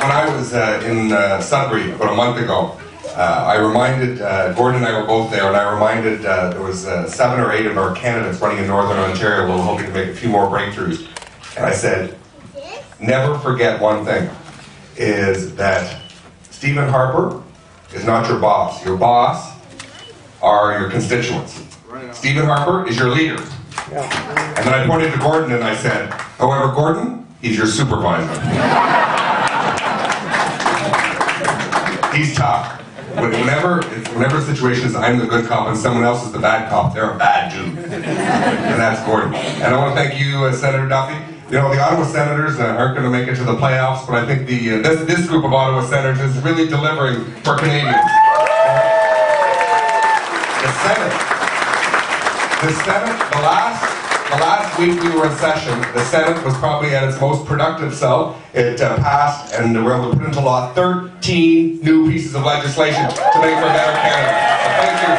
when I was in Sudbury about a month ago, I reminded, Gordon and I were both there, and I reminded there was 7 or 8 of our candidates running in Northern Ontario who were hoping to make a few more breakthroughs. And I said, never forget one thing, is that Stephen Harper is not your boss. Your boss are your constituents. Stephen Harper is your leader. And then I pointed to Gordon and I said, however, Gordon, he's your supervisor. He's tough. Whenever the situation is I'm the good cop and someone else is the bad cop, they're a bad dude. And that's Gordon. And I want to thank you, Senator Duffy. You know, the Ottawa Senators aren't going to make it to the playoffs, but I think this group of Ottawa Senators is really delivering for Canadians. The last week we were in session, the Senate was probably at its most productive self. It passed, and we were able to put into law 13 new pieces of legislation to make for a better Canada. So thank you.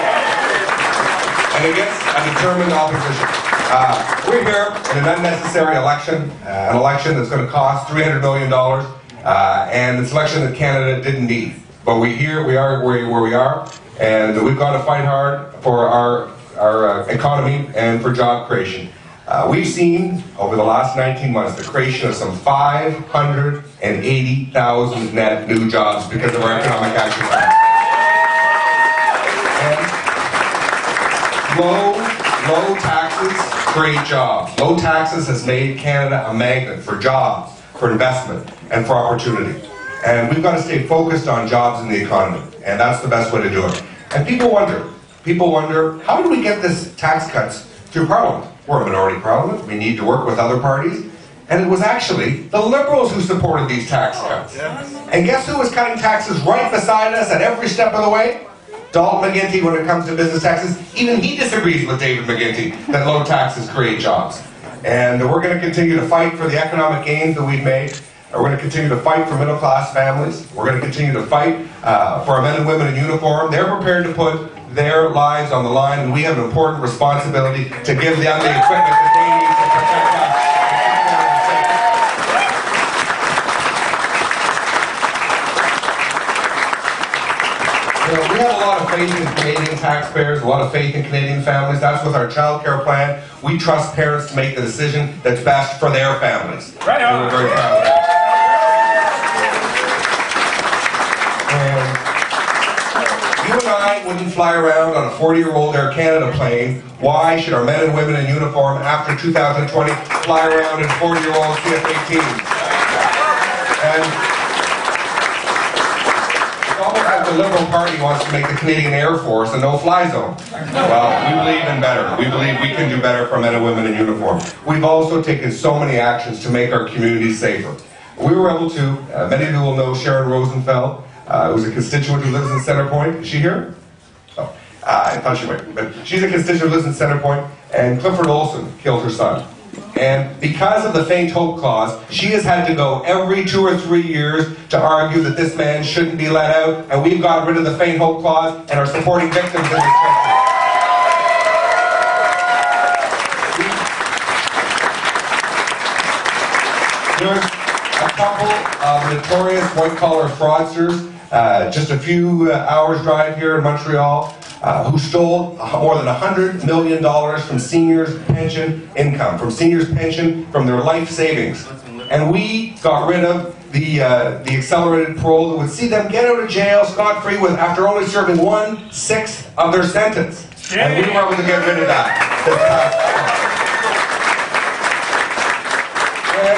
And against a determined opposition. We're here in an unnecessary election, an election that's going to cost $300 million, and it's an election that Canada didn't need. But we are where we are, and we've got to fight hard for our economy and for job creation. We've seen, over the last 19 months, the creation of some 580,000 net new jobs because of our economic action plan. And low taxes create jobs. Low taxes has made Canada a magnet for jobs, for investment, and for opportunity. And we've got to stay focused on jobs in the economy, and that's the best way to do it. And people wonder, how do we get this tax cuts through Parliament? We're a minority Parliament, we need to work with other parties, and it was actually the Liberals who supported these tax cuts. And guess who was cutting taxes right beside us at every step of the way? Dalton McGuinty, when it comes to business taxes. Even he disagrees with David McGuinty that low taxes create jobs. And we're going to continue to fight for the economic gains that we've made. We're going to continue to fight for middle-class families. We're going to continue to fight for our men and women in uniform. They're prepared to put their lives on the line, and we have an important responsibility to give them the equipment that they need to protect us. You know, we have a lot of faith in Canadian taxpayers, a lot of faith in Canadian families. That's with our child care plan. We trust parents to make the decision that's best for their families. Right on. We're very proud of that. You and I wouldn't fly around on a 40-year-old Air Canada plane. Why should our men and women in uniform after 2020 fly around in 40-year-old CF-18s? And it's almost like the Liberal Party wants to make the Canadian Air Force a no-fly zone. Well, we believe in better. We believe we can do better for men and women in uniform. We've also taken so many actions to make our communities safer. We were able to, many of you will know Sharon Rosenfeld, who's a constituent who lives in Centrepoint. Is she here? Oh, I thought she might. But she's a constituent who lives in Centrepoint, and Clifford Olson killed her son. And because of the faint hope clause, she has had to go every 2 or 3 years to argue that this man shouldn't be let out, and we've got rid of the faint hope clause and are supporting victims in this country. There's a couple of notorious white-collar fraudsters, just a few hours drive here in Montreal, who stole more than $100 million from seniors' pension income, from seniors' pension, from their life savings. And we got rid of the accelerated parole that would see them get out of jail scot-free after only serving 1/6 of their sentence. And we were able to get rid of that this past summer.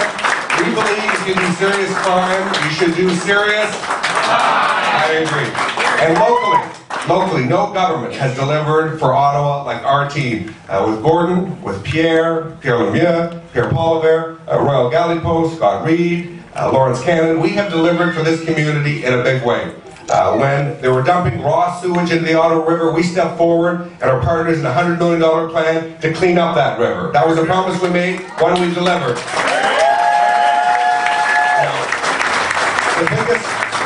We believe if you do serious crime, you should do serious. I agree. And locally, no government has delivered for Ottawa like our team. With Gordon, with Pierre Lemieux, Pierre Poilievre, Royal Galipo, Scott Reid, Lawrence Cannon, we have delivered for this community in a big way. When they were dumping raw sewage into the Ottawa River, we stepped forward and our partners in a $100 million plan to clean up that river. That was a promise we made, one we delivered.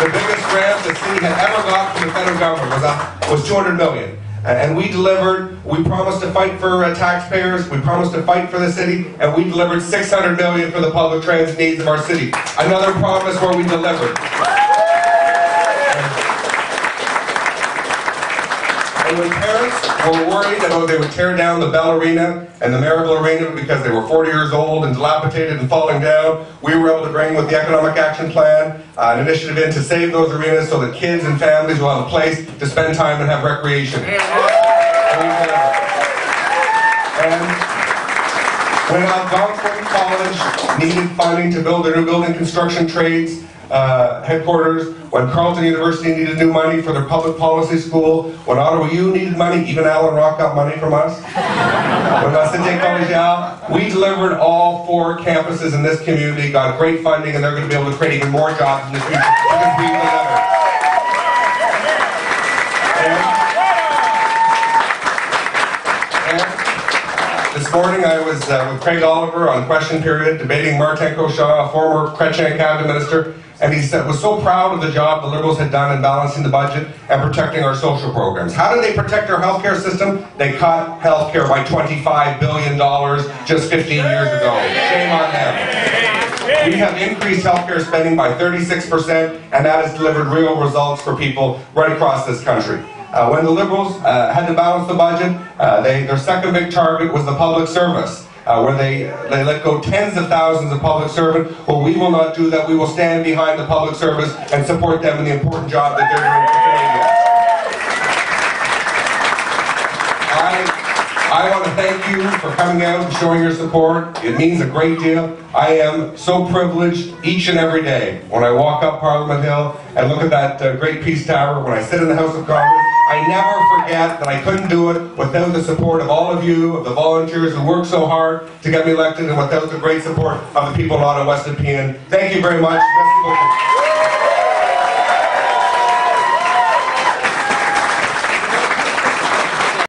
The biggest grant the city had ever got from the federal government was $200 million. And we delivered. We promised to fight for taxpayers, we promised to fight for the city, and we delivered $600 million for the public transit needs of our city. Another promise where we delivered. And when parents were worried that they would tear down the Bell Arena and the Maribel Arena because they were 40 years old and dilapidated and falling down, we were able to bring, with the Economic Action Plan, an initiative in to save those arenas so that kids and families will have a place to spend time and have recreation. And when Algonquin College needed funding to build their new building construction trades headquarters, when Carleton University needed new money for their public policy school, when Ottawa U needed money, even Allen Rock got money from us. When La Cité Collégiale, we delivered all 4 campuses in this community, got great funding, and they're going to be able to create even more jobs in the future because we delivered. This morning I was with Craig Oliver on Question Period debating Martin Cauchon, a former Chrétien cabinet minister, and he was so proud of the job the Liberals had done in balancing the budget and protecting our social programs. How did they protect our healthcare system? They cut healthcare by $25 billion just 15 years ago. Shame on them. We have increased healthcare spending by 36%, and that has delivered real results for people right across this country. When the Liberals had to balance the budget, their second big target was the public service, where they let go tens of thousands of public servants. Well, we will not do that. We will stand behind the public service and support them in the important job that they're doing for Canadians. I want to thank you for coming out and showing your support. It means a great deal. I am so privileged each and every day when I walk up Parliament Hill and look at that great Peace Tower, when I sit in the House of Commons. I never forget that I couldn't do it without the support of all of you, of the volunteers who worked so hard to get me elected, and without the great support of the people of Ottawa West and Pean. Thank you very much.